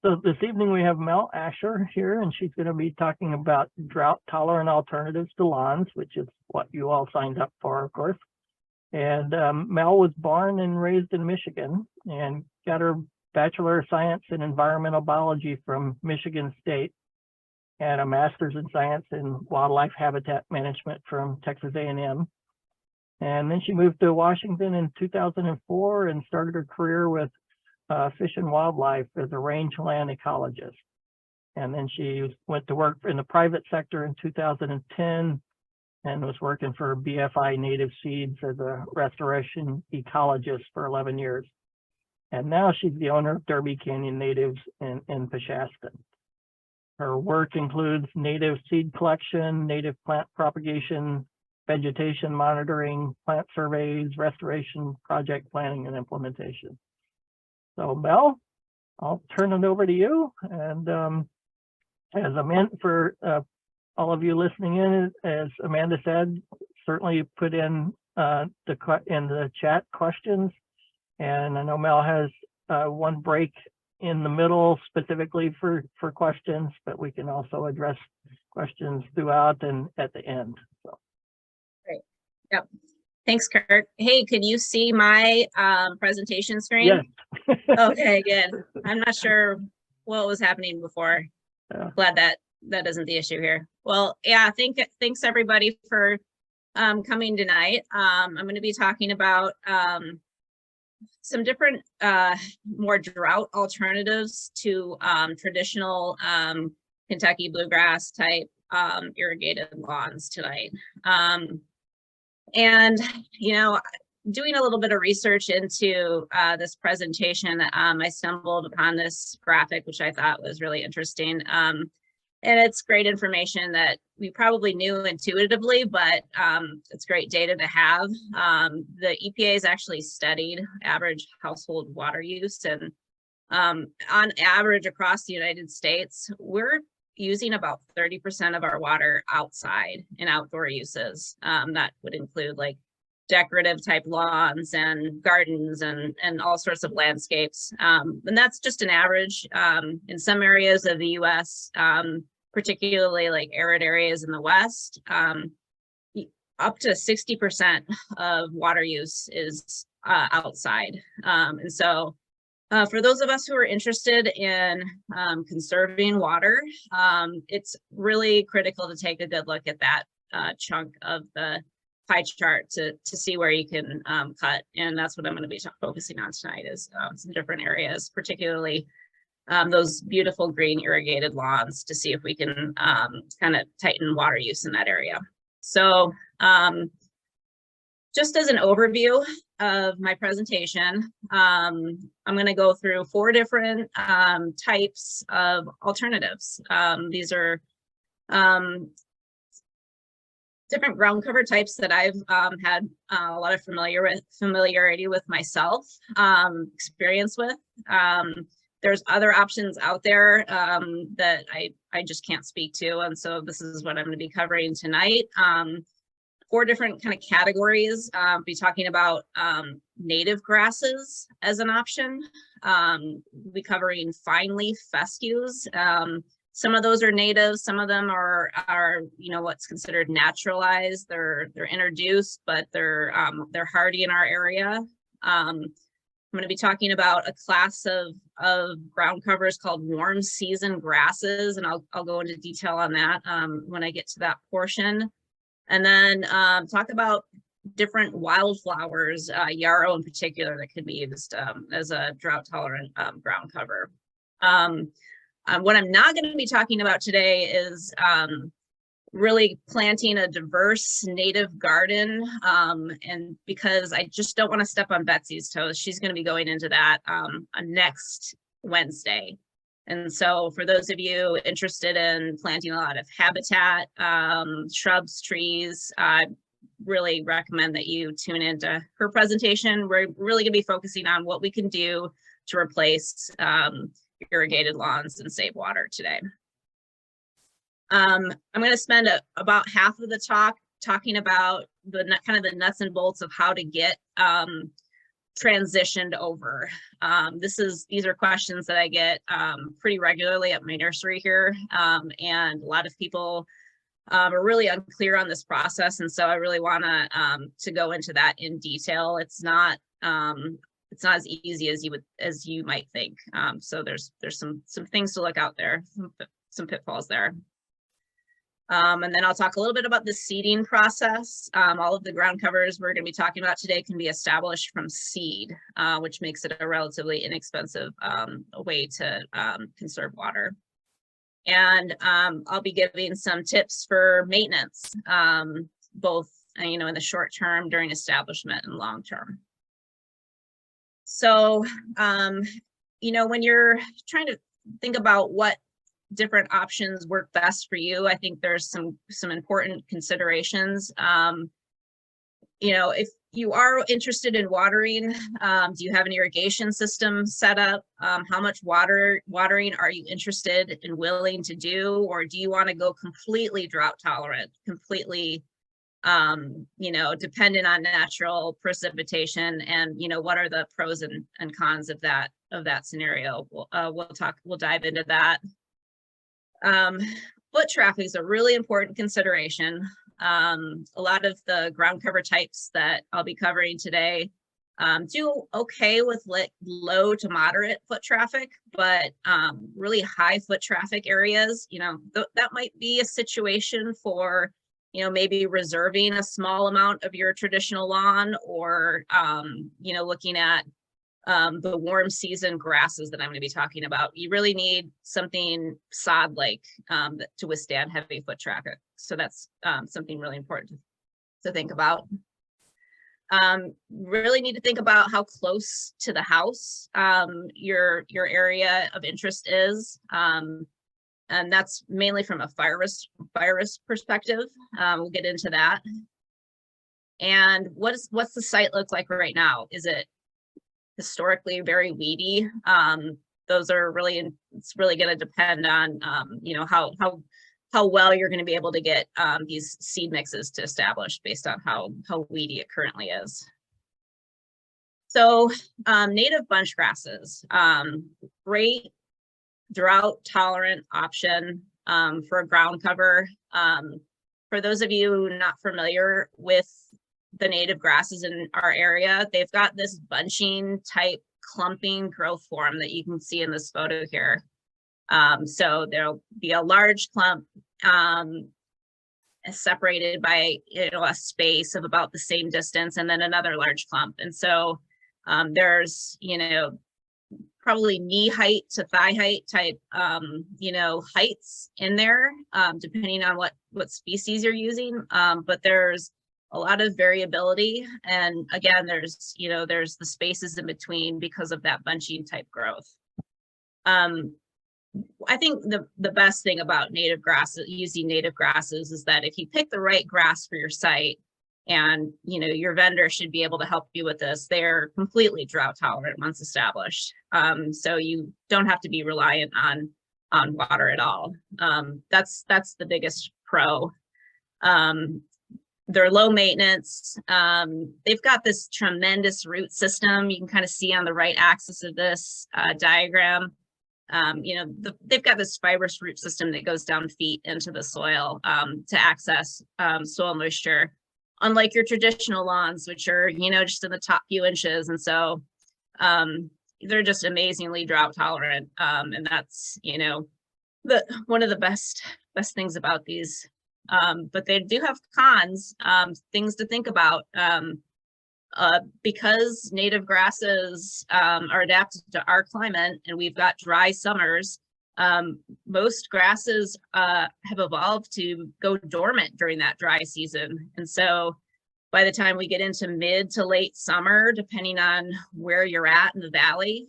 So this evening we have Mel Asher here, and she's going to be talking about drought-tolerant alternatives to lawns, which is what you all signed up for, of course. And Mel was born and raised in Michigan and got her Bachelor of Science in Environmental Biology from Michigan State and a Master's in Science in Wildlife Habitat Management from Texas A&M. And then she moved to Washington in 2004 and started her career with Fish and Wildlife as a rangeland ecologist. And then she went to work in the private sector in 2010 and was working for BFI Native Seeds as a restoration ecologist for 11 years. And now she's the owner of Derby Canyon Natives in Peshastin. Her work includes native seed collection, native plant propagation, vegetation monitoring, plant surveys, restoration, project planning, and implementation. So Mel, I'll turn it over to you. And as Amanda, for all of you listening in, as Amanda said, certainly put in the chat questions. And I know Mel has one break in the middle specifically for questions, but we can also address questions throughout and at the end. So. Great. Yep. Thanks, Kurt. Hey, can you see my presentation screen? Yes. Okay, good. I'm not sure what was happening before. Yeah. Glad that isn't the issue here. Well, yeah, thanks everybody for coming tonight. I'm going to be talking about some different more drought alternatives to traditional Kentucky bluegrass type irrigated lawns tonight. And, you know, doing a little bit of research into this presentation, I stumbled upon this graphic, which I thought was really interesting. And it's great information that we probably knew intuitively, but it's great data to have. The EPA has actually studied average household water use, and on average across the United States, we're using about 30% of our water outside in outdoor uses. That would include like decorative type lawns and gardens and all sorts of landscapes. And that's just an average. In some areas of the US, particularly like arid areas in the West, up to 60% of water use is outside. And so for those of us who are interested in conserving water, it's really critical to take a good look at that chunk of the pie chart to see where you can cut. And that's what I'm going to be focusing on tonight is some different areas, particularly those beautiful green irrigated lawns, to see if we can kind of tighten water use in that area. So just as an overview of my presentation, I'm going to go through 4 different types of alternatives. These are different ground cover types that I've had a lot of familiarity with myself, experience with. There's other options out there that I just can't speak to, and so this is what I'm going to be covering tonight. 4 different kind of categories. I'll be talking about native grasses as an option. We'll be covering fine leaf fescues. Some of those are native, some of them are you know, what's considered naturalized. They're introduced, but they're hardy in our area. I'm going to be talking about a class of ground covers called warm season grasses, and I'll go into detail on that when I get to that portion. And then talk about different wildflowers, yarrow in particular, that could be used as a drought tolerant ground cover. What I'm not going to be talking about today is really planting a diverse native garden, and because I just don't want to step on Betsy's toes. She's going to be going into that next Wednesday. And so for those of you interested in planting a lot of habitat, shrubs, trees, I really recommend that you tune into her presentation. We're really going to be focusing on what we can do to replace irrigated lawns and save water today. I'm going to spend about half of the talk talking about the kind of the nuts and bolts of how to get transitioned over? These are questions that I get pretty regularly at my nursery here, and a lot of people are really unclear on this process, and so I really want to go into that in detail. It's not as easy as you might think. So there's some things to look out there, some pitfalls there. And then I'll talk a little bit about the seeding process. All of the ground covers we're going to be talking about today can be established from seed, which makes it a relatively inexpensive way to conserve water. And I'll be giving some tips for maintenance, both in the short term during establishment and long term. So, when you're trying to think about what different options work best for you, I think there's some important considerations. If you are interested in watering, do you have an irrigation system set up? How much watering are you interested and willing to do? Or do you want to go completely drought tolerant, completely dependent on natural precipitation? And what are the pros and cons of that scenario? We'll dive into that. Foot traffic is a really important consideration. A lot of the ground cover types that I'll be covering today do okay with low to moderate foot traffic, but really high foot traffic areas, that might be a situation for, maybe reserving a small amount of your traditional lawn, or, looking at the warm season grasses that I'm going to be talking about. You really need something sod-like to withstand heavy foot traffic. So that's something really important to think about. Really need to think about how close to the house your area of interest is. And that's mainly from a fire risk perspective. We'll get into that. And what's the site look like right now? Is it historically very weedy? It's really going to depend on how well you're going to be able to get these seed mixes to establish based on how weedy it currently is. So native bunch grasses, great drought tolerant option for a ground cover. For those of you not familiar with the native grasses in our area, they've got this bunching type clumping growth form that you can see in this photo here. So there'll be a large clump separated by a space of about the same distance, and then another large clump. And so there's probably knee height to thigh height type heights in there, depending on what species you're using. But there's a lot of variability, and again, there's the spaces in between because of that bunching type growth. I think the best thing about native grasses, using native grasses, is that if you pick the right grass for your site, and your vendor should be able to help you with this, they're completely drought tolerant once established. So you don't have to be reliant on water at all. That's the biggest pro. They're low maintenance. They've got this tremendous root system. You can kind of see on the right axis of this diagram. They've got this fibrous root system that goes down feet into the soil to access soil moisture, unlike your traditional lawns, which are, just in the top few inches. And so they're just amazingly drought tolerant. And that's, one of the best things about these. But they do have cons, things to think about. Because native grasses are adapted to our climate, and we've got dry summers, most grasses have evolved to go dormant during that dry season. And so by the time we get into mid to late summer, depending on where you're at in the valley,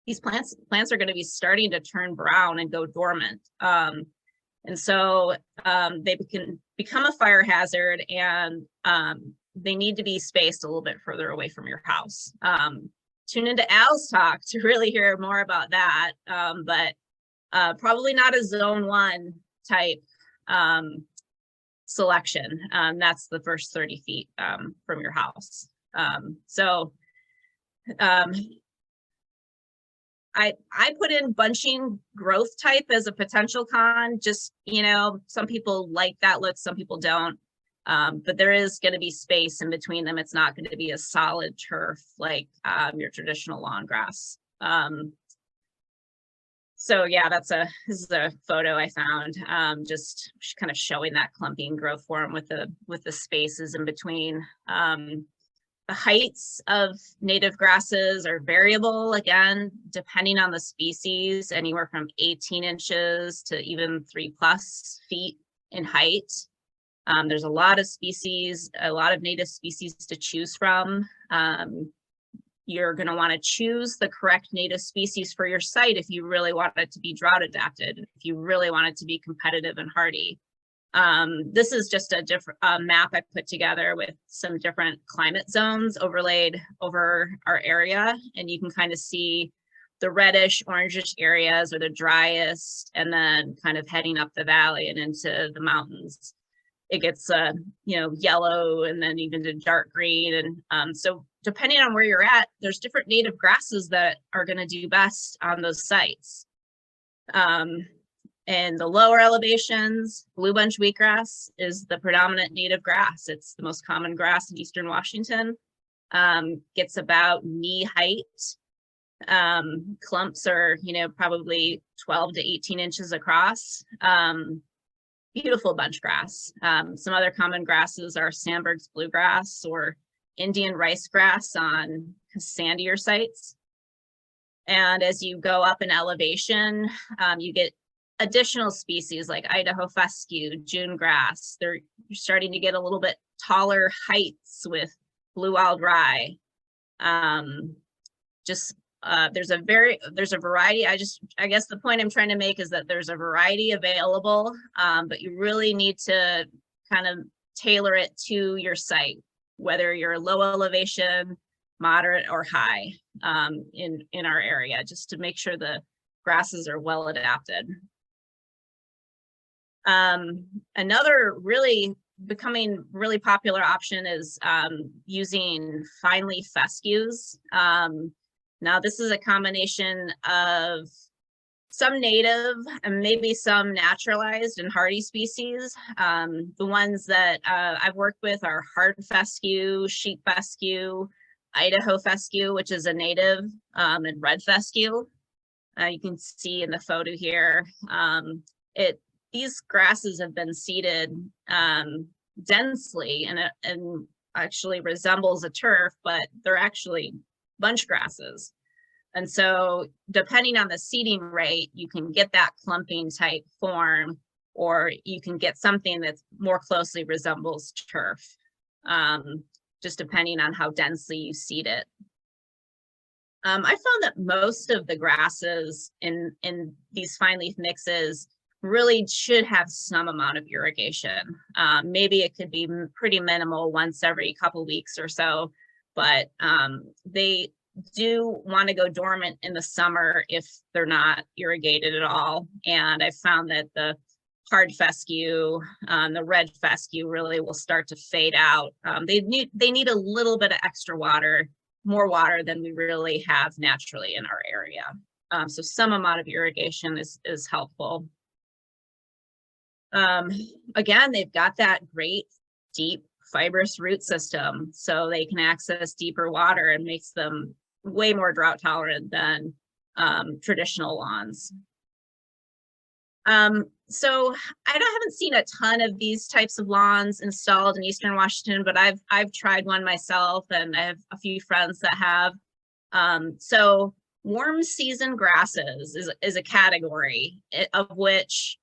these plants are going to be starting to turn brown and go dormant. And so they can become a fire hazard, and they need to be spaced a little bit further away from your house. Tune into Al's talk to really hear more about that, but probably not a zone 1 type selection. That's the first 30 feet from your house. So I put in bunching growth type as a potential con. Just, you know, some people like that look, some people don't. But there is going to be space in between them. It's not going to be a solid turf like your traditional lawn grass. So yeah, this is a photo I found, just kind of showing that clumping growth form with the spaces in between. The heights of native grasses are variable, again, depending on the species, anywhere from 18 inches to even 3+ feet in height. There's a lot of species, a lot of native species to choose from. You're going to want to choose the correct native species for your site if you really want it to be drought adapted, if you really want it to be competitive and hardy. This is just a different map I put together with some different climate zones overlaid over our area, and you can kind of see the reddish, orangish areas are the driest, and then kind of heading up the valley and into the mountains, it gets you know, yellow and then even to dark green. And so depending on where you're at, there's different native grasses that are going to do best on those sites. And the lower elevations, blue bunch wheatgrass is the predominant native grass. It's the most common grass in Eastern Washington. Gets about knee height. Clumps are, you know, probably 12 to 18 inches across. Beautiful bunch grass. Some other common grasses are Sandberg's bluegrass or Indian rice grass on sandier sites. And as you go up in elevation, you get additional species like Idaho fescue, June grass. You're starting to get a little bit taller heights with blue wild rye. There's a variety. I guess the point I'm trying to make is that there's a variety available, but you really need to kind of tailor it to your site, whether you're low elevation, moderate, or high in our area, just to make sure the grasses are well adapted. Another becoming really popular option is using fine leaf fescues. Now, this is a combination of some native and maybe some naturalized and hardy species. The ones that I've worked with are hard fescue, sheep fescue, Idaho fescue, which is a native, and red fescue. You can see in the photo here, these grasses have been seeded densely and actually resembles a turf, but they're actually bunch grasses. And so depending on the seeding rate, you can get that clumping type form, or you can get something that more closely resembles turf, just depending on how densely you seed it. I found that most of the grasses in these fine leaf mixes really should have some amount of irrigation. Maybe it could be pretty minimal, once every couple weeks or so, but they do want to go dormant in the summer if they're not irrigated at all. And I found that the hard fescue, the red fescue really will start to fade out. They need a little bit of extra water, more water than we really have naturally in our area. So some amount of irrigation is helpful. Again, they've got that great deep fibrous root system, so they can access deeper water and makes them way more drought tolerant than traditional lawns. So I haven't seen a ton of these types of lawns installed in Eastern Washington, but I've tried one myself, and I have a few friends that have. So warm season grasses is a category of which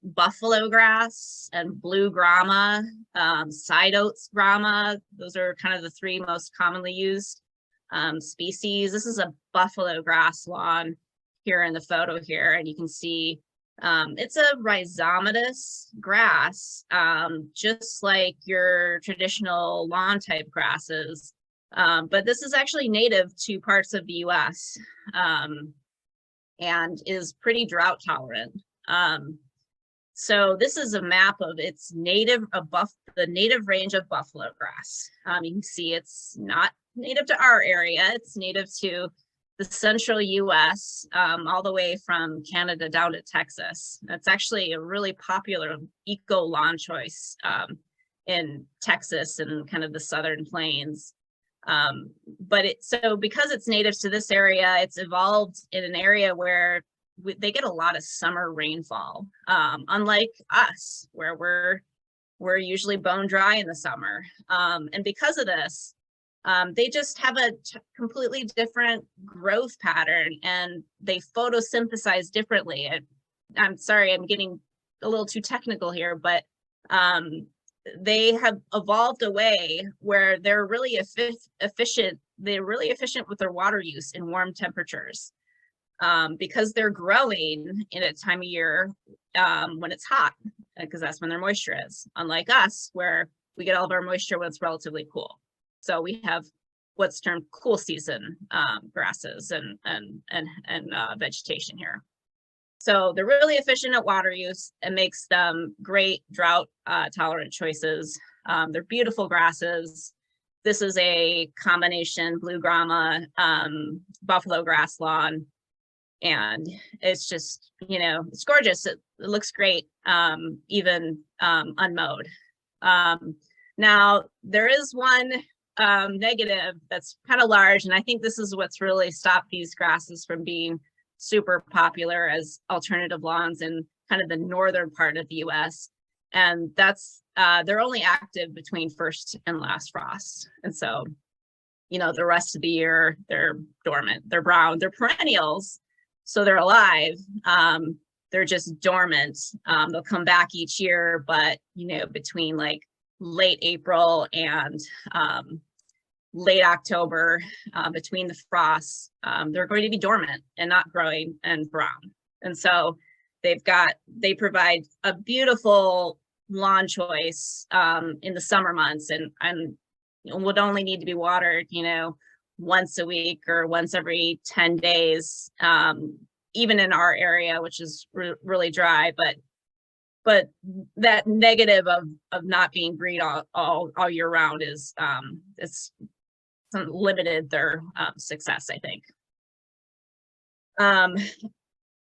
buffalo grass and blue grama, side oats grama, those are kind of the three most commonly used species. This is a buffalo grass lawn here in the photo here, and you can see it's a rhizomatous grass, just like your traditional lawn type grasses, but this is actually native to parts of the US and is pretty drought tolerant. So this is a map of its native, the native range of buffalo grass. You can see it's not native to our area. It's native to the central US, all the way from Canada down to Texas. That's actually a really popular eco lawn choice in Texas and kind of the southern plains. So because it's native to this area, it's evolved in an area where they get a lot of summer rainfall, unlike us, where we're usually bone dry in the summer. And because of this, they just have a completely different growth pattern, and they photosynthesize differently. I'm sorry, I'm getting a little too technical here, but they have evolved a way where they're really efficient. They're really efficient with their water use in warm temperatures, because they're growing in a time of year when it's hot, because that's when their moisture is. Unlike us, where we get all of our moisture when it's relatively cool. So we have what's termed cool season grasses and vegetation here. So they're really efficient at water use. It makes them great drought tolerant choices. They're beautiful grasses. This is a combination blue grama buffalo grass lawn. And it's just, it's gorgeous. It looks great, even unmowed. Now, there is one negative that's kind of large, and I think this is what's really stopped these grasses from being super popular as alternative lawns in kind of the northern part of the US. And that's, they're only active between first and last frost. And so, the rest of the year, they're dormant, they're brown, they're perennials. So they're alive, they're just dormant. They'll come back each year, but, between like late April and late October, between the frosts, they're going to be dormant and not growing and brown. And so they provide a beautiful lawn choice in the summer months, and would only need to be watered, once a week or once every 10 days, even in our area, which is really dry. But that negative of not being green all year round is it's limited their success, I think.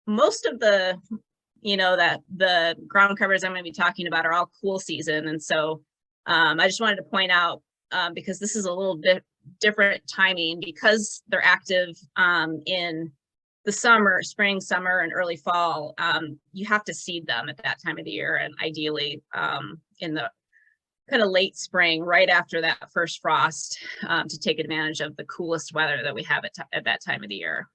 Most of the the ground covers I'm going to be talking about are all cool season, and so I just wanted to point out, because this is a little bit different timing, because they're active in the spring, summer, and early fall. You have to seed them at that time of the year, and ideally in the kind of late spring, right after that first frost, to take advantage of the coolest weather that we have at that time of the year.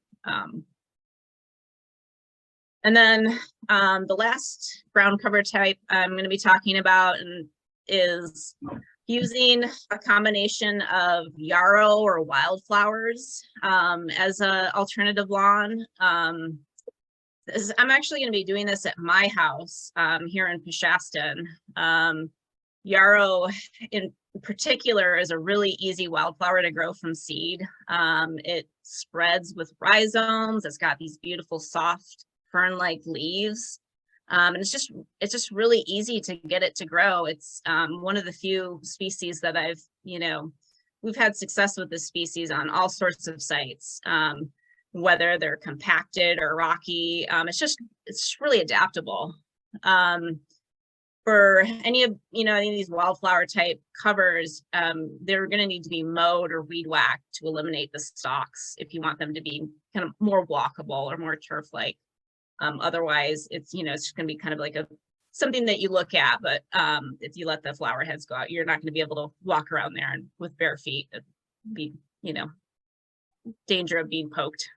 And then the last ground cover type I'm going to be talking about is using a combination of yarrow or wildflowers as an alternative lawn. I'm actually going to be doing this at my house here in Peshastin. Yarrow in particular is a really easy wildflower to grow from seed. It spreads with rhizomes. It's got these beautiful soft fern-like leaves. And it's just really easy to get it to grow. It's one of the few species that we've had success with this species on all sorts of sites, whether they're compacted or rocky. It's really adaptable. For any of these wildflower type covers, they're going to need to be mowed or weed whacked to eliminate the stalks if you want them to be kind of more walkable or more turf-like. Otherwise, it's it's going to be kind of like something that you look at, but if you let the flower heads go out, you're not going to be able to walk around there and with bare feet. It'd be danger of being poked.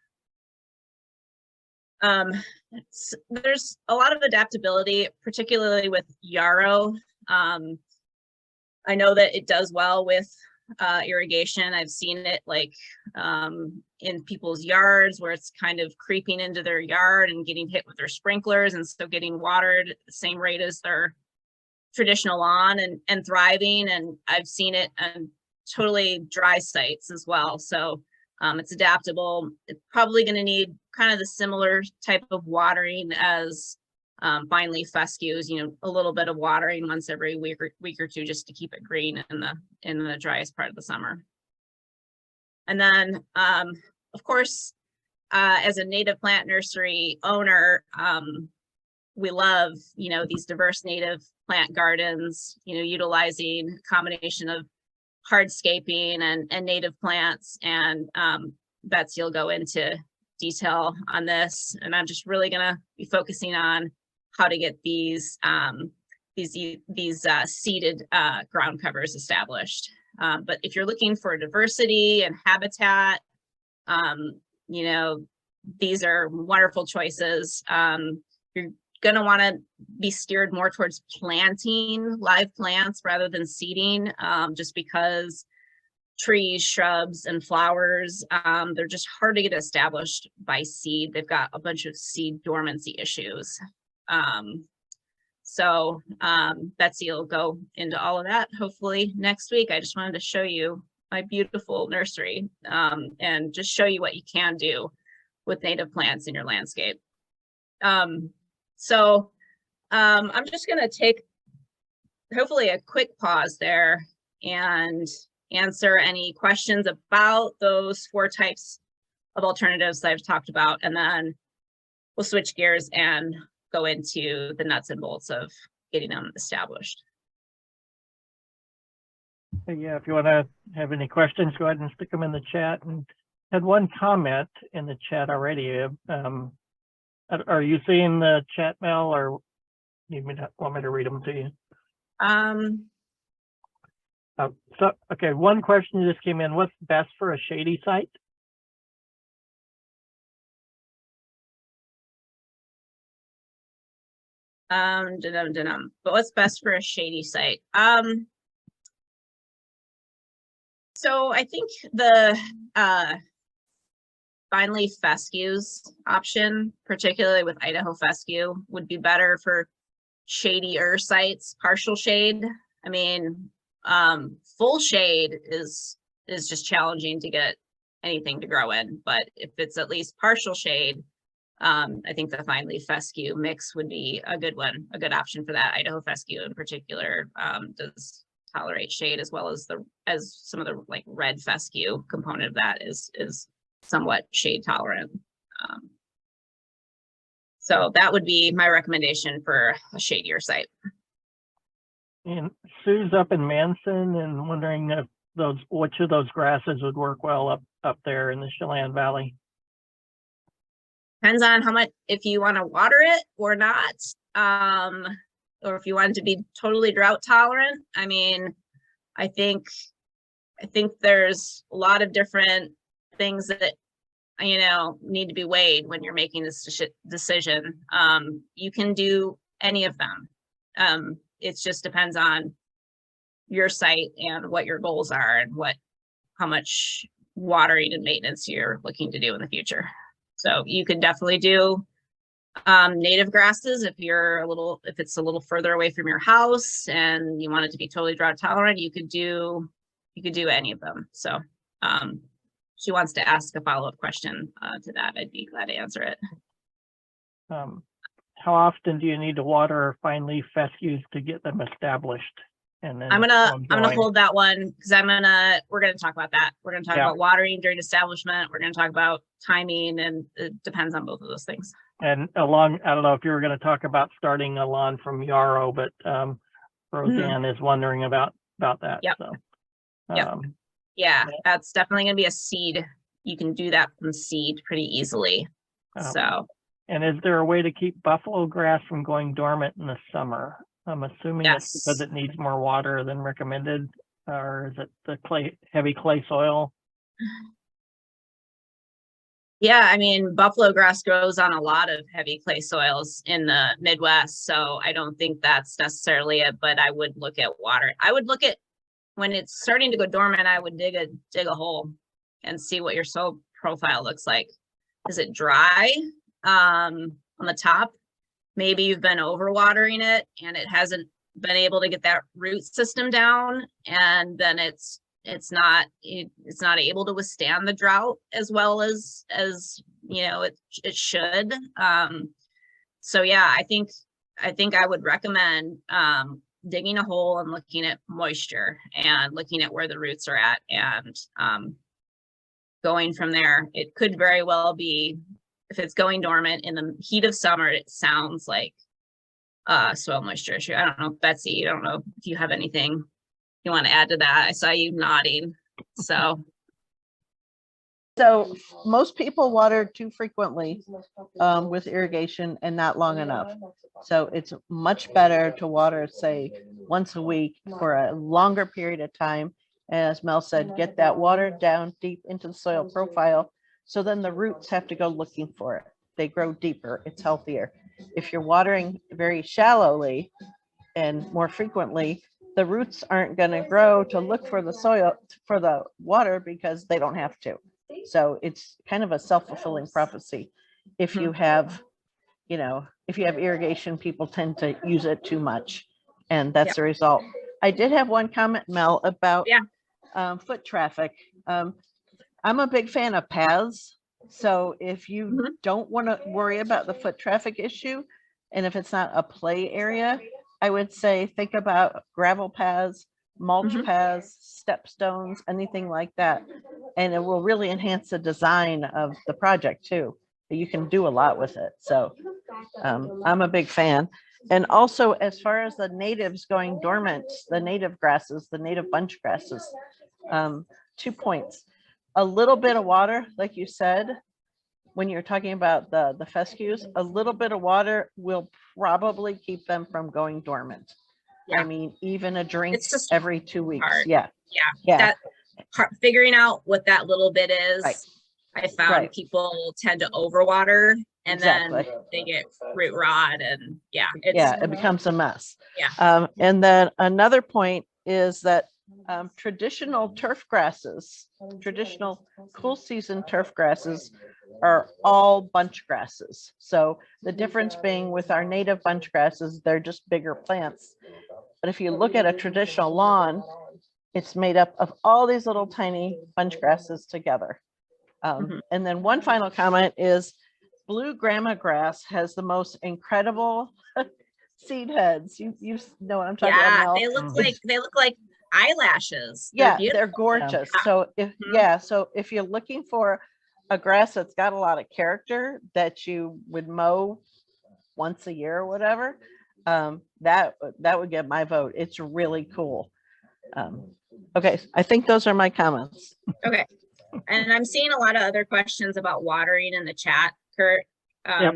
There's a lot of adaptability, particularly with yarrow. I know that it does well with irrigation. I've seen it in people's yards where it's kind of creeping into their yard and getting hit with their sprinklers, and so getting watered at the same rate as their traditional lawn and thriving. And I've seen it on totally dry sites as well. So it's adaptable. It's probably going to need kind of the similar type of watering as fine leaf fescues, a little bit of watering once every week or two, just to keep it green in the driest part of the summer. And then, of course, as a native plant nursery owner, we love, these diverse native plant gardens, utilizing a combination of hardscaping and native plants. And Betsy will go into detail on this. And I'm just really going to be focusing on how to get these seeded ground covers established. But if you're looking for diversity and habitat, these are wonderful choices. You're going to want to be steered more towards planting live plants rather than seeding, just because trees, shrubs, and flowers, they're just hard to get established by seed. They've got a bunch of seed dormancy issues. So Betsy will go into all of that hopefully next week. I just wanted to show you my beautiful nursery, and just show you what you can do with native plants in your landscape. So I'm just going to take hopefully a quick pause there and answer any questions about those 4 types of alternatives that I've talked about, and then we'll switch gears and go into the nuts and bolts of getting them established. Yeah, if you want to have any questions, go ahead and stick them in the chat. And had one comment in the chat already. Are you seeing the chat, Mel, or want me to read them to you? Okay, one question just came in. What's best for a shady site? But what's best for a shady site? So I think the fine leaf fescues option, particularly with Idaho fescue, would be better for shadier sites. Partial shade, I mean, full shade is just challenging to get anything to grow in, but if it's at least partial shade, I think the fine leaf fescue mix would be a good one, a good option for that. Idaho fescue in particular does tolerate shade, as well as some of the like red fescue component of that is somewhat shade tolerant. So that would be my recommendation for a shadier site. And Sue's up in Manson and wondering if which of those grasses would work well up there in the Chelan Valley. Depends on how much, if you want to water it or not, or if you want it to be totally drought tolerant. I mean, I think there's a lot of different things that need to be weighed when you're making this decision. You can do any of them. It just depends on your site and what your goals are and how much watering and maintenance you're looking to do in the future. So you can definitely do native grasses if it's a little further away from your house and you want it to be totally drought tolerant. You could do any of them. So she wants to ask a follow-up question to that. I'd be glad to answer it. How often do you need to water fine leaf fescues to get them established? And then I'm gonna hold that one because we're gonna talk about that. We're gonna talk about watering during establishment. We're gonna talk about timing, and it depends on both of those things. And I don't know if you were going to talk about starting a lawn from Yarrow, but Roseanne is wondering about that. Yep. So, yeah, that's definitely going to be a seed. You can do that from seed pretty easily. And is there a way to keep buffalo grass from going dormant in the summer? I'm assuming it's because it needs more water than recommended, or is it the heavy clay soil? Yeah, I mean, buffalo grass grows on a lot of heavy clay soils in the Midwest, so I don't think that's necessarily it, but I would look at water. I would look at when it's starting to go dormant, I would dig a hole and see what your soil profile looks like. Is it dry on the top? Maybe you've been overwatering it and it hasn't been able to get that root system down, and then it's not able to withstand the drought as well as it should. So yeah, I think I think I would recommend digging a hole and looking at moisture and looking at where the roots are at, and going from there. It could very well be, if it's going dormant in the heat of summer, it sounds like soil moisture issue. I don't know, Betsy, I don't know if you have anything you want to add to that. I saw you nodding. So most people water too frequently with irrigation and not long enough. So it's much better to water, say, once a week for a longer period of time. As Mel said, get that water down deep into the soil profile. So then the roots have to go looking for it. They grow deeper. It's healthier. If you're watering very shallowly and more frequently, the roots aren't going to grow to look for the soil, for the water, because they don't have to. So it's kind of a self-fulfilling prophecy. If you have, you know, if you have irrigation, people tend to use it too much, and that's the result. I did have one comment, Mel, about foot traffic. I'm a big fan of paths. So if you don't want to worry about the foot traffic issue, and if it's not a play area, I would say think about gravel paths, mulch paths, step stones, anything like that. And it will really enhance the design of the project too. You can do a lot with it. So I'm a big fan. And also, as far as the natives going dormant, the native grasses, the native bunch grasses, 2 points. A little bit of water, like you said, when you're talking about the fescues, a little bit of water will probably keep them from going dormant. I mean, even a drink every 2 weeks. Hard. That figuring out what that little bit is. I found people tend to overwater, and then they get root rot, and it becomes a mess. And then another point is that traditional turf grasses, traditional cool season turf grasses, are all bunch grasses. So the difference being with our native bunch grasses, they're just bigger plants. But if you look at a traditional lawn, it's made up of all these little tiny bunch grasses together. And then one final comment is blue grama grass has the most incredible seed heads. You know what I'm talking about, Mel? They look like eyelashes. They're gorgeous. So if you're looking for a grass that's got a lot of character that you would mow once a year or whatever, that would get my vote. It's really cool. Okay, I think those are my comments. Okay, and I'm seeing a lot of other questions about watering in the chat, Kurt.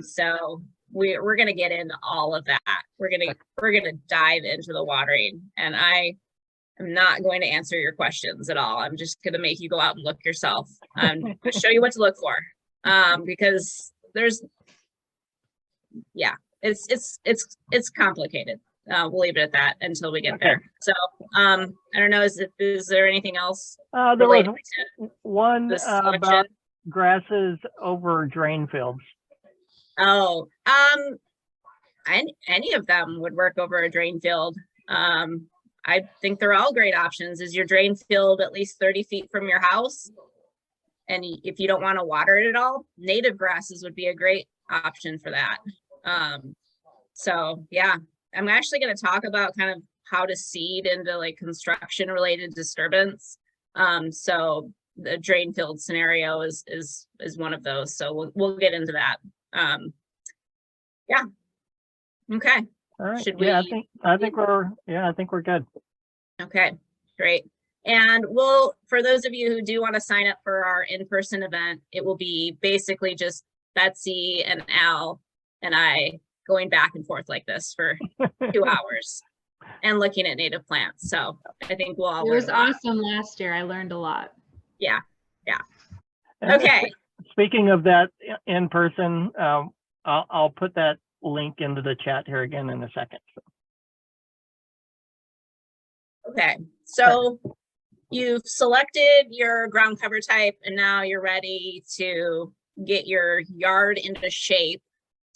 So we're gonna get into all of that. We're gonna dive into the watering, and I am not going to answer your questions at all. I'm just gonna make you go out and look yourself. I'm gonna show you what to look for, because there's it's complicated. We'll leave it at that until we get there. So I don't know, is there anything else? There was one about grasses over drain fields. Oh, any of them would work over a drain field. I think they're all great options. Is your drain field at least 30 feet from your house? And if you don't want to water it at all, native grasses would be a great option for that. So yeah, I'm actually going to talk about kind of how to seed into like construction related disturbance. So the drain field scenario is one of those. So we'll get into that. Yeah. Okay. All right. Should we? I think we're good. Okay, great. And for those of you who do want to sign up for our in-person event, it will be basically just Betsy and Al and I going back and forth like this for 2 hours and looking at native plants. So I think we'll all. It was awesome last year. I learned a lot. Yeah. Okay. Speaking of that in person, I'll put that link into the chat here again in a second. Okay, so you've selected your ground cover type, and now you're ready to get your yard into shape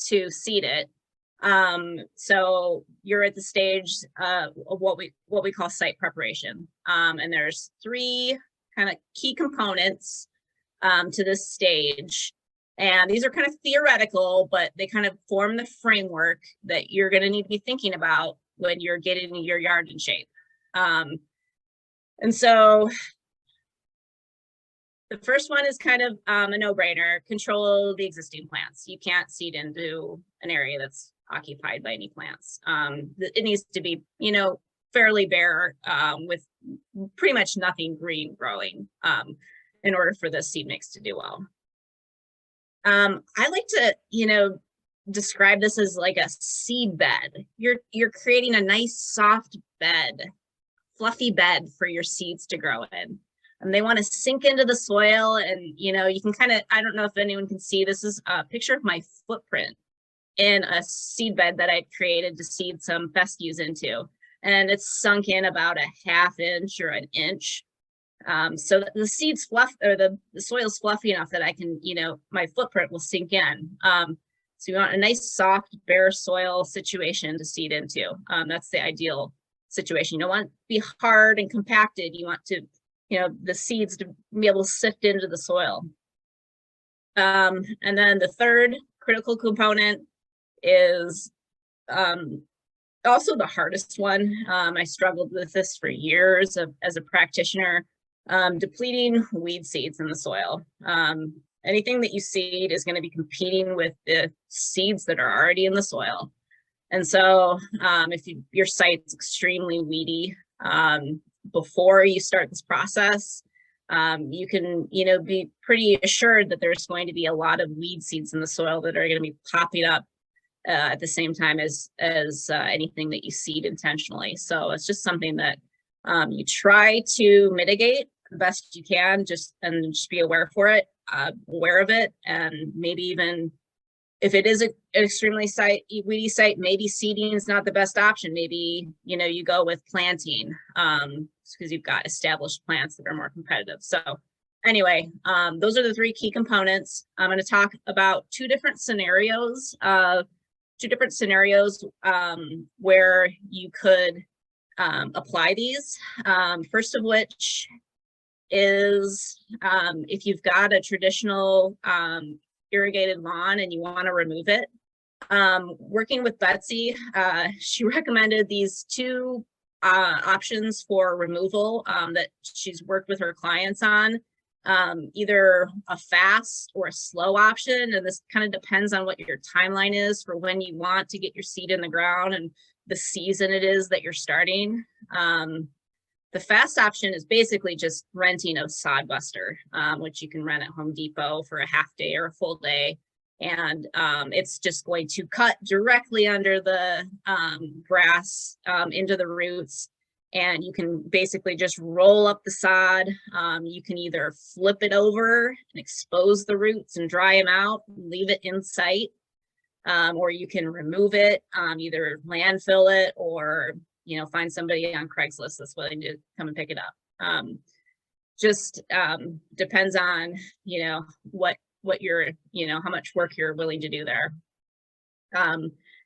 to seed it. So you're at the stage of what we call site preparation. And there's 3 kind of key components to this stage. And these are kind of theoretical, but they kind of form the framework that you're going to need to be thinking about when you're getting your yard in shape. And so the first one is kind of a no-brainer: control the existing plants. You can't seed into an area that's occupied by any plants. It needs to be, you know, fairly bare with pretty much nothing green growing in order for the seed mix to do well. I like to, you know, describe this as like a seed bed. You're creating a nice soft bed, fluffy bed for your seeds to grow in. And they want to sink into the soil, and you know, you can kind of, I don't know if anyone can see, this is a picture of my footprint in a seed bed that I created to seed some fescues into. And it's sunk in about a ½ inch or an inch. So the seeds fluff, or the soil's fluffy enough that I can, you know, my footprint will sink in. So you want a nice soft bare soil situation to seed into. That's the ideal situation. You don't want it to be hard and compacted. You want to, you know, the seeds to be able to sift into the soil. And then the third critical component is also the hardest one. I struggled with this for years as a practitioner. Depleting weed seeds in the soil. Anything that you seed is going to be competing with the seeds that are already in the soil. And so if your site's extremely weedy, before you start this process, you can, you know, be pretty assured that there's going to be a lot of weed seeds in the soil that are going to be popping up at the same time as anything that you seed intentionally. So it's just something that you try to mitigate the best you can, just be aware aware of it, and maybe even if it is an extremely weedy site, maybe seeding is not the best option. Maybe, you know, you go with planting because you've got established plants that are more competitive. So anyway, those are the three key components. I'm going to talk about two different scenarios where you could apply these. First of which is if you've got a traditional irrigated lawn and you want to remove it. Working with Betsy, she recommended these two options for removal that she's worked with her clients on, either a fast or a slow option. And this kind of depends on what your timeline is for when you want to get your seed in the ground and the season it is that you're starting. The fast option is basically just renting a sod buster, which you can rent at Home Depot for a half day or a full day. And it's just going to cut directly under the grass into the roots. And you can basically just roll up the sod. You can either flip it over and expose the roots and dry them out, leave it in sight, or you can remove it, either landfill it or, you know, find somebody on Craigslist that's willing to come and pick it up. Just depends on, you know, what you're, you know, how much work you're willing to do there.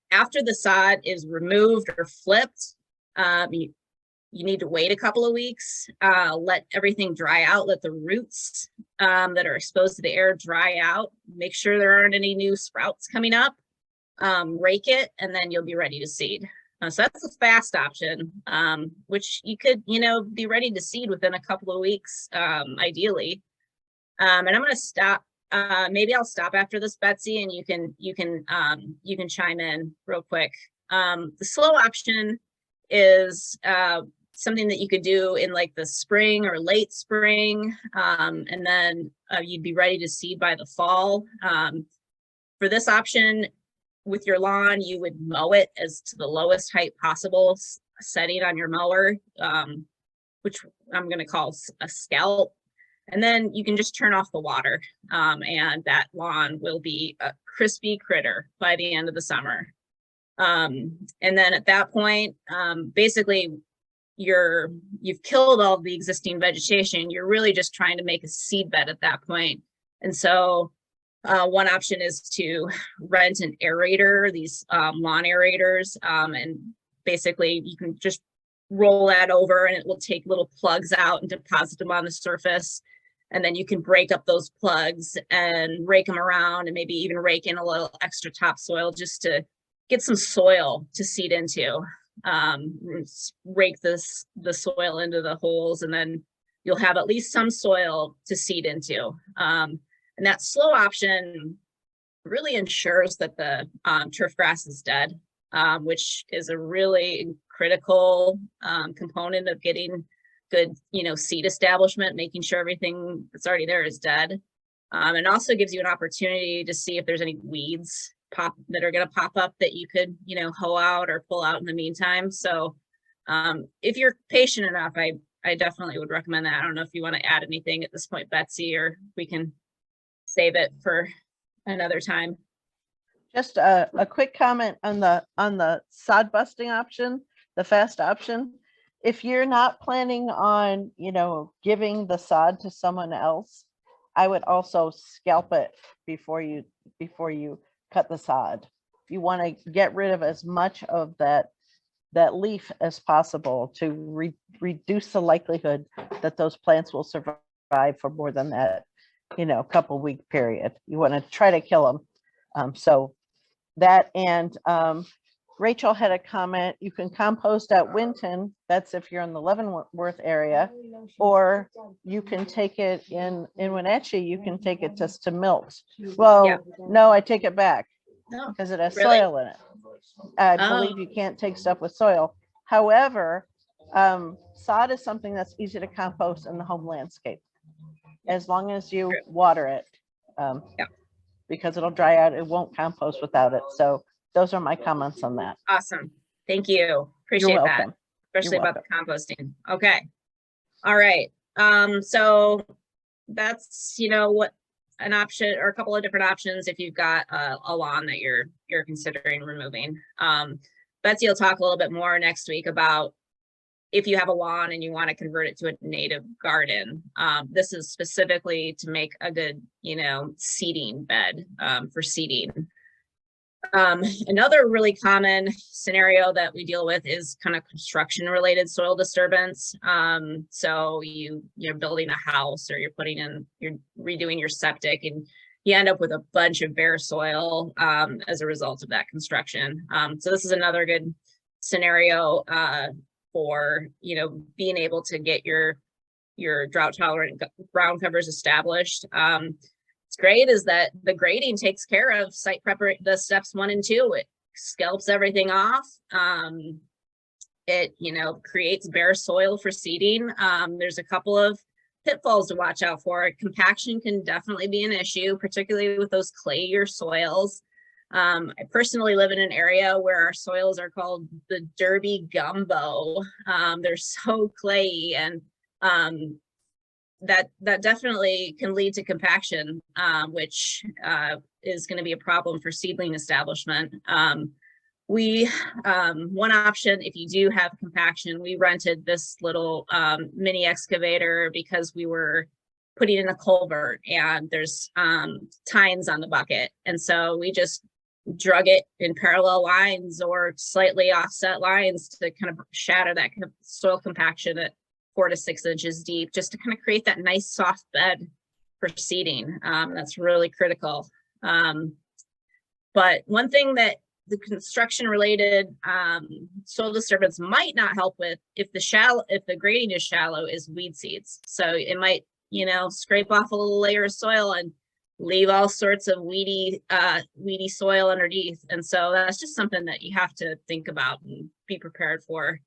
After the sod is removed or flipped, you need to wait a couple of weeks, let everything dry out, let the roots that are exposed to the air dry out, make sure there aren't any new sprouts coming up, rake it, and then you'll be ready to seed. So that's the fast option, which you could, you know, be ready to seed within a couple of weeks, ideally. And I'm going to stop. Maybe I'll stop after this, Betsy, and you can chime in real quick. The slow option is something that you could do in like the spring or late spring, and then you'd be ready to seed by the fall. For this option, with your lawn, you would mow it as to the lowest height possible setting on your mower, which I'm going to call a scalp. And then you can just turn off the water, and that lawn will be a crispy critter by the end of the summer. And then at that point, basically you've killed all the existing vegetation. You're really just trying to make a seed bed at that point. And so one option is to rent an aerator, these lawn aerators, and basically you can just roll that over and it will take little plugs out and deposit them on the surface. And then you can break up those plugs and rake them around, and maybe even rake in a little extra topsoil just to get some soil to seed into. Rake the soil into the holes, and then you'll have at least some soil to seed into. And that slow option really ensures that the turf grass is dead, which is a really critical component of getting good, seed establishment, making sure everything that's already there is dead. And also gives you an opportunity to see if there's any weeds that are going to pop up that you could, hoe out or pull out in the meantime. So if you're patient enough, I definitely would recommend that. I don't know if you want to add anything at this point, Betsy, or we can save it for another time. Just a quick comment on the sod busting option, the fast option. If you're not planning on, giving the sod to someone else, I would also scalp it before you cut the sod. You want to get rid of as much of that leaf as possible to reduce the likelihood that those plants will survive for more than that, couple week period. You want to try to kill them. So that, and Rachel had a comment, you can compost at Winton, that's if you're in the Leavenworth area, or you can take it in Wenatchee, you can take it just to Milks. Well, Yeah. no, I take it back No, because it has really? soil in it. I Oh. believe you can't take stuff with soil. However, sod is something that's easy to compost in the home landscape, as long as you water it. Yeah. Because it'll dry out, it won't compost without it. So those are my comments on that. Awesome. Thank you. You're Appreciate that, welcome. especially You're about the composting. Okay. All right. So that's, what an option, or a couple of different options if you've got a lawn that you're considering removing. Betsy will talk a little bit more next week about if you have a lawn and you want to convert it to a native garden. This is specifically to make a good, seeding bed for seeding. Another really common scenario that we deal with is kind of construction related soil disturbance. So you're building a house, or you're redoing your septic, and you end up with a bunch of bare soil as a result of that construction. So this is another good scenario for being able to get your drought tolerant ground covers established. What's great is that the grading takes care of site preparation, the steps 1 and 2. It scalps everything off. It creates bare soil for seeding. There's a couple of pitfalls to watch out for. Compaction can definitely be an issue, particularly with those clayier soils. I personally live in an area where our soils are called the Derby Gumbo. They're so clayey, and that definitely can lead to compaction, which is going to be a problem for seedling establishment. One option, if you do have compaction, we rented this little mini excavator because we were putting in a culvert, and there's tines on the bucket. And so we just drug it in parallel lines or slightly offset lines to kind of shatter that kind of soil compaction at 4 to 6 inches deep, just to kind of create that nice soft bed for seeding. That's really critical. But one thing that the construction related soil disturbance might not help with, if the grading is shallow, is weed seeds. So it might, scrape off a little layer of soil and leave all sorts of weedy soil underneath. And so that's just something that you have to think about and be prepared for.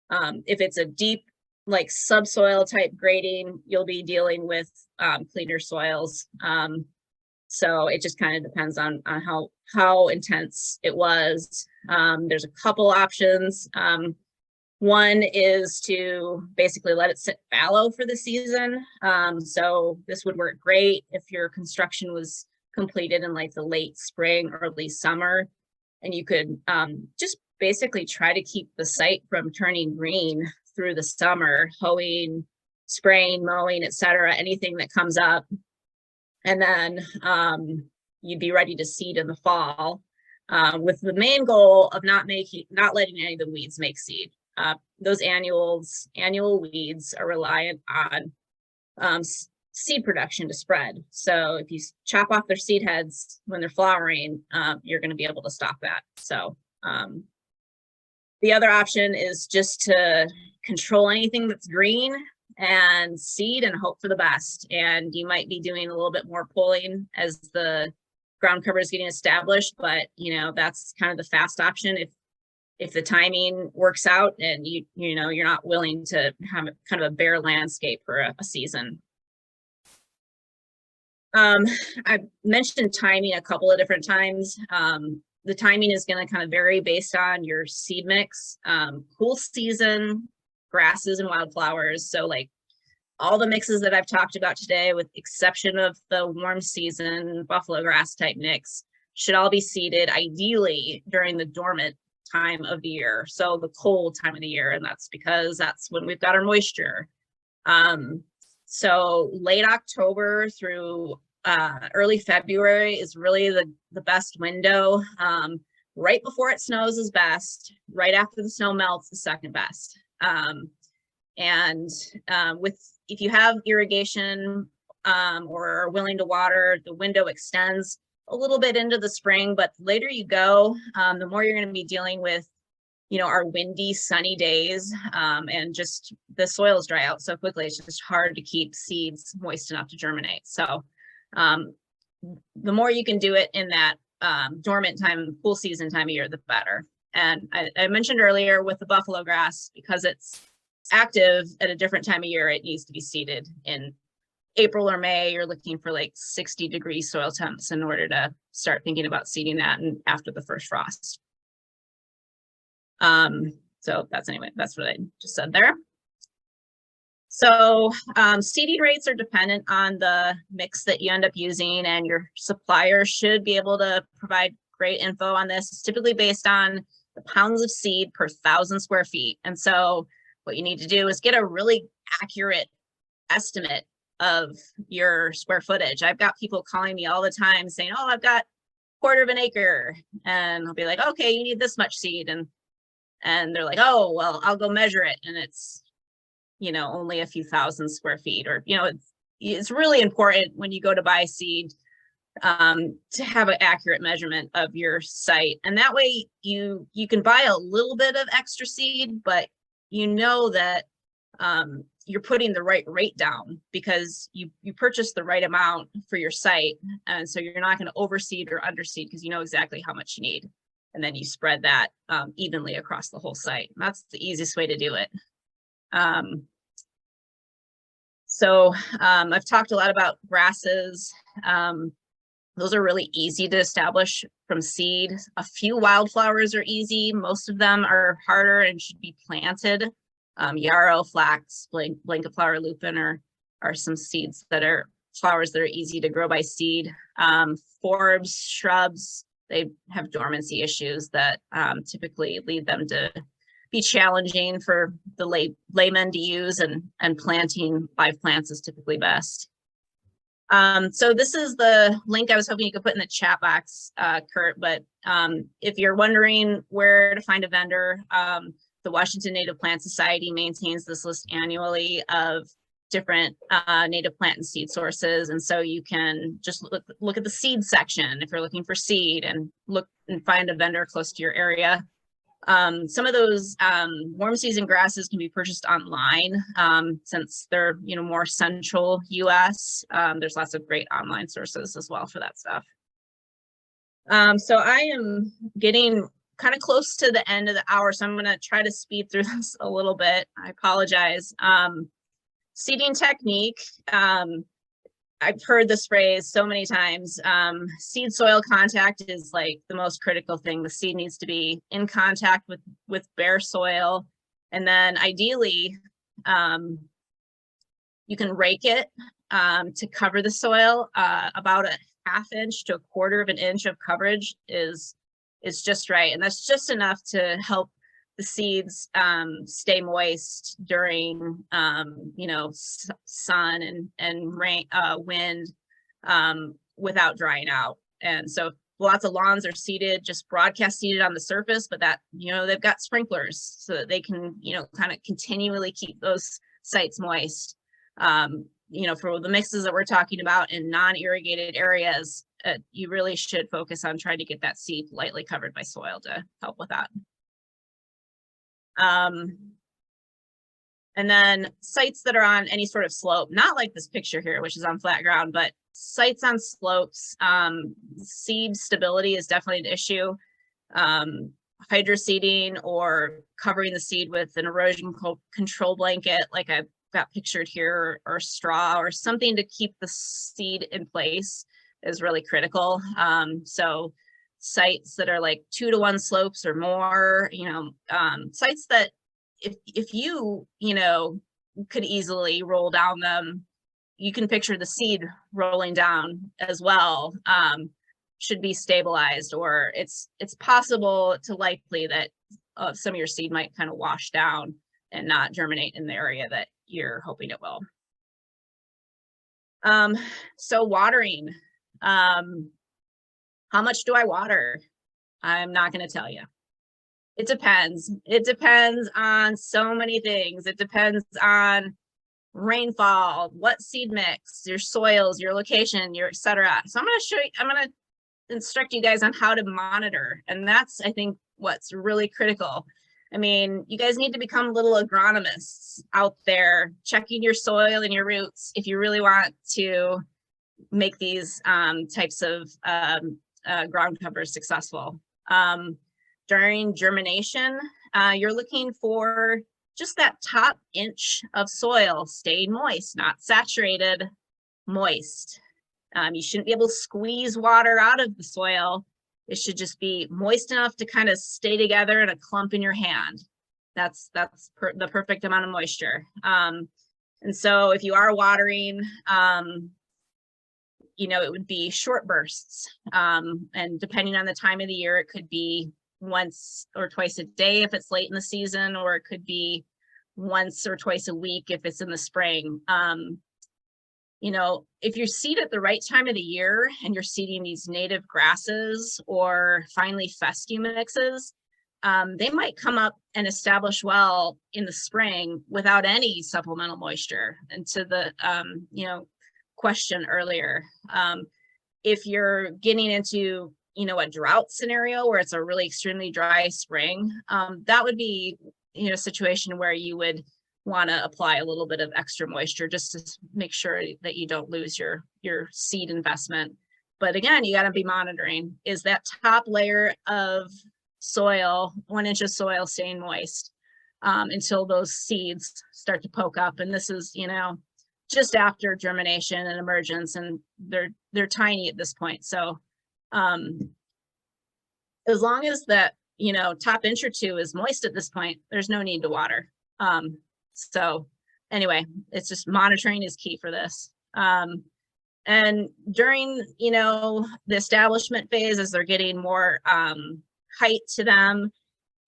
If it's a deep, like subsoil type grading, you'll be dealing with cleaner soils. So it just kind of depends on how intense it was. There's a couple options. One is to basically let it sit fallow for the season. So this would work great if your construction was completed in like the late spring, early summer, and you could just basically try to keep the site from turning green through the summer, hoeing, spraying, mowing, etc., anything that comes up. And then you'd be ready to seed in the fall, with the main goal of not letting any of the weeds make seed. Those annual weeds are reliant on seed production to spread. So if you chop off their seed heads when they're flowering, you're going to be able to stop that. So the other option is just to control anything that's green and seed and hope for the best. And you might be doing a little bit more pulling as the ground cover is getting established, but you know, that's kind of the fast option if the timing works out and you know you're not willing to have kind of a bare landscape for a season. I mentioned timing a couple of different times. The timing is going to kind of vary based on your seed mix. Cool season, grasses and wildflowers. So like all the mixes that I've talked about today, with exception of the warm season buffalo grass type mix, should all be seeded ideally during the dormant time of the year. So the cold time of the year, and that's because that's when we've got our moisture. So late October through early February is really the best window. Right before it snows is best. Right after the snow melts is second best. If you have irrigation or are willing to water, the window extends a little bit into the spring, but the later you go, the more you're going to be dealing with, you know, our windy, sunny days, and just the soils dry out so quickly. It's just hard to keep seeds moist enough to germinate. So the more you can do it in that dormant time, cool season time of year, the better. And I mentioned earlier with the buffalo grass, because it's active at a different time of year, it needs to be seeded in April or May. You're looking for like 60-degree soil temps in order to start thinking about seeding that and after the first frost. So that's what I just said there. So seeding rates are dependent on the mix that you end up using, and your supplier should be able to provide great info on this. It's typically based on the pounds of seed per 1,000 square feet. And so what you need to do is get a really accurate estimate of your square footage. I've got people calling me all the time saying, oh, I've got 1/4 of an acre. And I'll be like, okay, you need this much seed. And they're like, oh, well, I'll go measure it. And it's, you know, only a few thousand square feet, or, you know, it's really important when you go to buy seed to have an accurate measurement of your site. And that way you can buy a little bit of extra seed, but you know that you're putting the right rate down because you purchase the right amount for your site. And so you're not going to overseed or underseed because you know exactly how much you need. And then you spread that evenly across the whole site. And that's the easiest way to do it. I've talked a lot about grasses. Those are really easy to establish from seed. A few wildflowers are easy. Most of them are harder and should be planted. Yarrow, flax, blanket flower, lupin are some seeds that are flowers that are easy to grow by seed. Forbs, shrubs, they have dormancy issues that typically lead them to be challenging for the layman to use, and planting live plants is typically best. So this is the link I was hoping you could put in the chat box, Kurt, but if you're wondering where to find a vendor, the Washington Native Plant Society maintains this list annually of different native plant and seed sources. And so you can just look at the seed section if you're looking for seed, and look and find a vendor close to your area. Some of those warm season grasses can be purchased online since they're, you know, more central US. There's lots of great online sources as well for that stuff. So I am getting kind of close to the end of the hour, so I'm going to try to speed through this a little bit. I apologize. Seeding technique. I've heard this phrase so many times. Seed soil contact is like the most critical thing. The seed needs to be in contact with bare soil. And then ideally, you can rake it to cover the soil. About a 1/2 inch to 1/4 of an inch of coverage is just right. And that's just enough to help the seeds stay moist during you know, sun and rain, wind, without drying out. And so lots of lawns are seeded, just broadcast seeded on the surface, but that, you know, they've got sprinklers so that they can, you know, kind of continually keep those sites moist. you know, for the mixes that we're talking about in non-irrigated areas, you really should focus on trying to get that seed lightly covered by soil to help with that. And then sites that are on any sort of slope, not like this picture here, which is on flat ground, but sites on slopes, seed stability is definitely an issue. Hydroseeding or covering the seed with an erosion control blanket, like I've got pictured here, or straw or something to keep the seed in place is really critical. So sites that are like 2-to-1 slopes or more, you know, sites that if you know, could easily roll down them, you can picture the seed rolling down as well, should be stabilized, or it's possible to likely that some of your seed might kind of wash down and not germinate in the area that you're hoping it will. So watering, how much do I water? I'm not going to tell you. It depends. It depends on so many things. It depends on rainfall, what seed mix, your soils, your location, your et cetera. So I'm going to show you, I'm going to instruct you guys on how to monitor. And that's, I think, what's really critical. I mean, you guys need to become little agronomists out there, checking your soil and your roots if you really want to make these types of ground covers successful. During germination, you're looking for just that top inch of soil staying moist, not saturated, moist. You shouldn't be able to squeeze water out of the soil. It should just be moist enough to kind of stay together in a clump in your hand. That's the perfect amount of moisture. And so if you are watering, you know, it would be short bursts. And depending on the time of the year, it could be once or twice a day if it's late in the season, or it could be once or twice a week if it's in the spring. You know, if you seed at the right time of the year and you're seeding these native grasses or finely fescue mixes, they might come up and establish well in the spring without any supplemental moisture. And to the, you know, question earlier, if you're getting into, you know, a drought scenario where it's a really extremely dry spring, that would be, you know, a situation where you would want to apply a little bit of extra moisture just to make sure that you don't lose your seed investment. But again, you got to be monitoring, is that top layer of soil, 1 inch of soil, staying moist until those seeds start to poke up. And this is, you know, just after germination and emergence, and they're tiny at this point. So as long as that, you know, top inch or two is moist at this point, there's no need to water. So anyway, it's just monitoring is key for this. And during, you know, the establishment phase, as they're getting more height to them,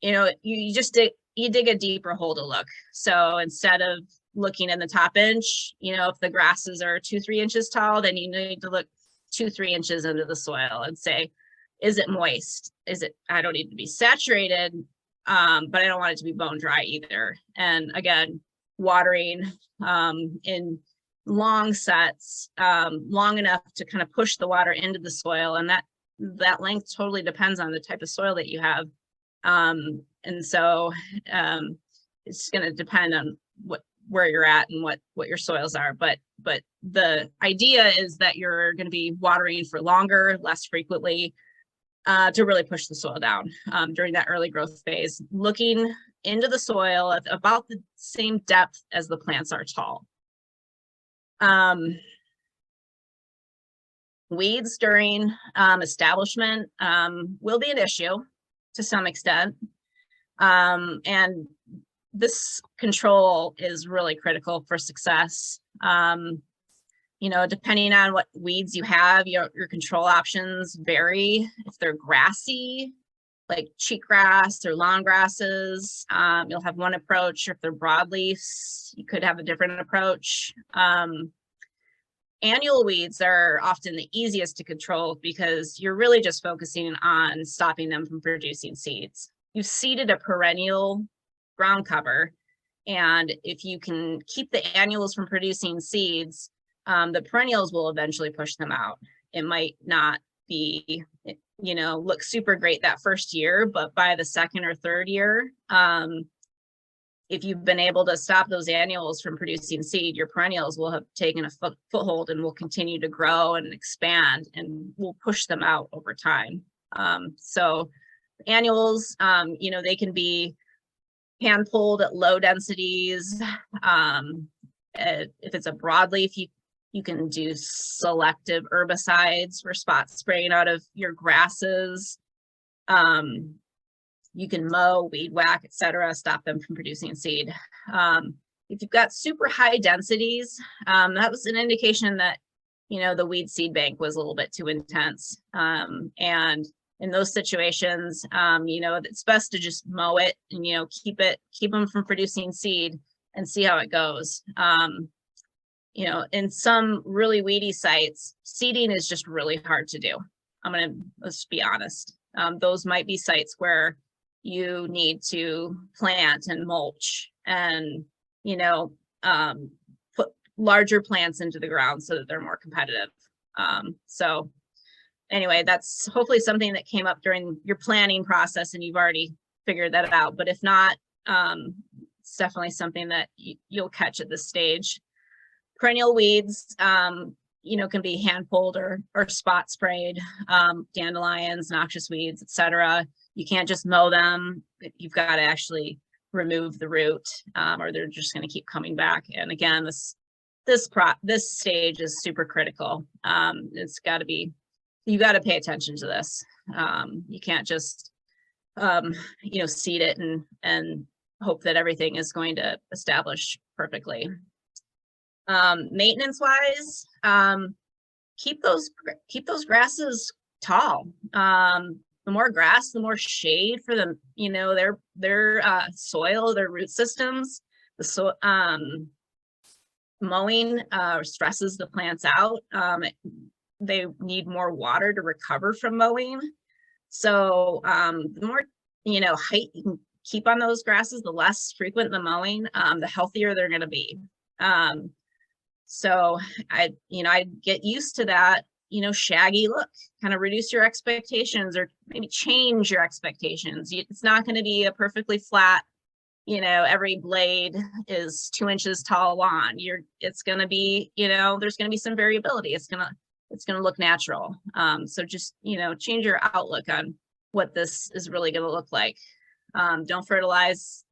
you know, you just dig a deeper hole to look. So instead of looking in the top inch, you know, if the grasses are 2-3 inches tall, then you need to look 2-3 inches into the soil and say, is it moist? Is it, I don't need to be saturated, but I don't want it to be bone dry either. And again, watering in long sets, long enough to kind of push the water into the soil, and that length totally depends on the type of soil that you have. And so it's going to depend on where you're at and what your soils are, but the idea is that you're going to be watering for longer, less frequently, to really push the soil down during that early growth phase, looking into the soil at about the same depth as the plants are tall. Weeds during establishment will be an issue to some extent. And this control is really critical for success. You know, depending on what weeds you have, your control options vary. If they're grassy, like cheatgrass or lawn grasses, you'll have one approach. If they're broadleafs, you could have a different approach. Annual weeds are often the easiest to control because you're really just focusing on stopping them from producing seeds. You've seeded a perennial ground cover, and if you can keep the annuals from producing seeds, The perennials will eventually push them out. It might not be, you know, look super great that first year, but by the second or third year, if you've been able to stop those annuals from producing seed, your perennials will have taken a foothold and will continue to grow and expand, and will push them out over time. So annuals, you know, they can be hand pulled at low densities. If it's a broadleaf, you can do selective herbicides for spot spraying out of your grasses. You can mow, weed whack, etc., stop them from producing seed. If you've got super high densities, that was an indication that, you know, the weed seed bank was a little bit too intense. And in those situations, you know, it's best to just mow it and, you know, keep them from producing seed and see how it goes. You know, in some really weedy sites, seeding is just really hard to do. Let's be honest. Those might be sites where you need to plant and mulch and, you know, put larger plants into the ground so that they're more competitive. So anyway, that's hopefully something that came up during your planning process and you've already figured that out. But if not, it's definitely something that you'll catch at this stage. Perennial weeds, you know, can be hand pulled or spot sprayed, dandelions, noxious weeds, etc. You can't just mow them. You've got to actually remove the root, or they're just going to keep coming back. And again, this stage is super critical. It's got to be, you got to pay attention to this. You can't just, you know, seed it and hope that everything is going to establish perfectly. Maintenance wise, keep those grasses tall. The more grass, the more shade for them, you know, their soil, their root systems. Mowing stresses the plants out. They need more water to recover from mowing. So the more, you know, height you can keep on those grasses, the less frequent the mowing, the healthier they're going to be. So I get used to that, you know, shaggy look, kind of reduce your expectations or maybe change your expectations. It's not going to be a perfectly flat, you know, every blade is 2 inches tall lawn. It's going to be, you know, there's going to be some variability. It's going to look natural. So just, you know, change your outlook on what this is really going to look like. Don't fertilize.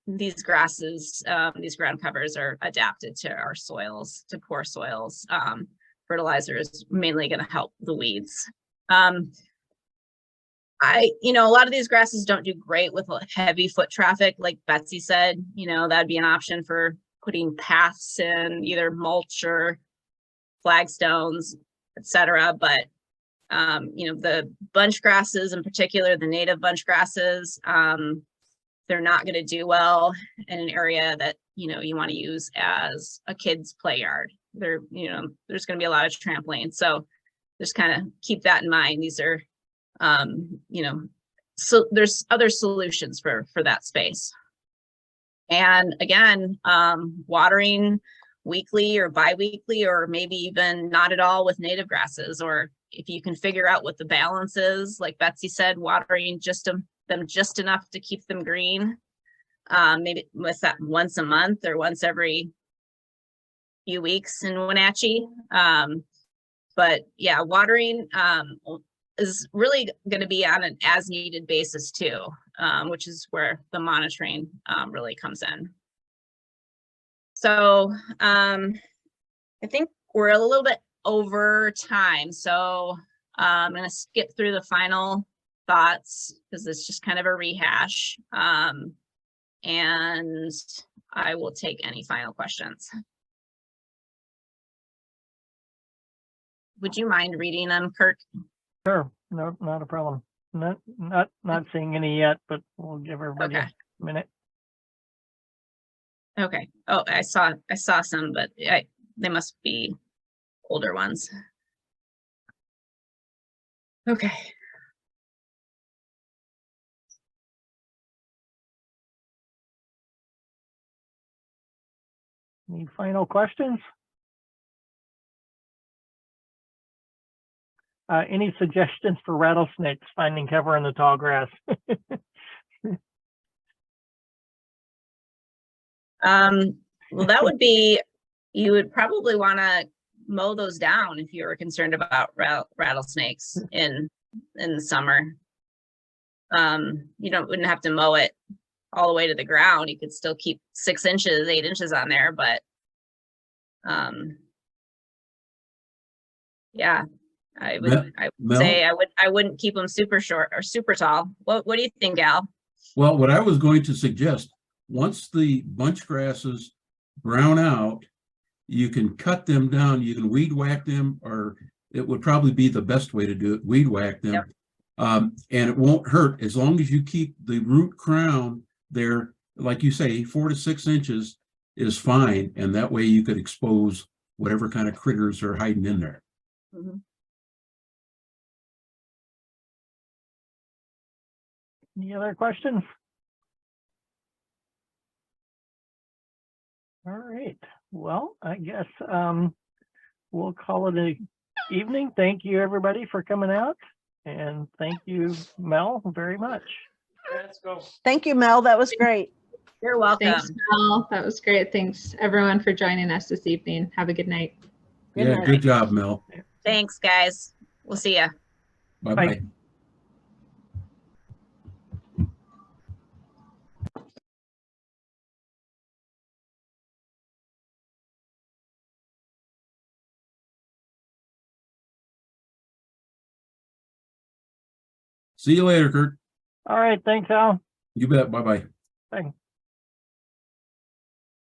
These grasses, these ground covers are adapted to our soils, to poor soils. Fertilizer is mainly going to help the weeds. You know, a lot of these grasses don't do great with heavy foot traffic. Like Betsy said, you know, that'd be an option for putting paths in, either mulch or flagstones, etc. But, you know, the bunch grasses in particular, the native bunch grasses, they're not going to do well in an area that, you know, you want to use as a kid's play yard. You know, there's going to be a lot of trampling. So just kind of keep that in mind. These are, you know, so there's other solutions for that space. And again, watering weekly or bi-weekly, or maybe even not at all with native grasses, or if you can figure out what the balance is, like Betsy said, watering them just enough to keep them green, maybe with that once a month or once every few weeks in Wenatchee. But yeah, watering is really going to be on an as needed basis too, which is where the monitoring really comes in. So I think we're a little bit over time, so I'm going to skip through the final thoughts because it's just kind of a rehash, and I will take any final questions. Would you mind reading them, Kirk? Sure, no, not a problem. Not seeing any yet, but we'll give everybody a minute. Okay. Oh, I saw some, but they must be older ones. Okay. Any final questions? Any suggestions for rattlesnakes finding cover in the tall grass? Well, that would be, you would probably want to mow those down if you were concerned about rattlesnakes in the summer. You wouldn't have to mow it all the way to the ground. You could still keep 6 inches, 8 inches on there, but yeah, I would say I wouldn't keep them super short or super tall. What do you think, Al? Well, what I was going to suggest, once the bunch grasses brown out, you can cut them down, you can weed whack them, or it would probably be the best way to do it, weed whack them. Yep. And it won't hurt as long as you keep the root crown there, like you say, 4 to 6 inches is fine. And that way you could expose whatever kind of critters are hiding in there. Mm-hmm. Any other questions? All right. Well, I guess we'll call it an evening. Thank you, everybody, for coming out. And thank you, Mel, very much. Let's go. Thank you, Mel. That was great. You're welcome. Thanks, Mel. That was great. Thanks, everyone, for joining us this evening. Have a good night. Good Yeah, night. good job, Mel. Thanks, guys. We'll see ya. Bye-bye. Bye. See you later, Kurt. All right. Thanks, Al. You bet. Bye-bye. Bye.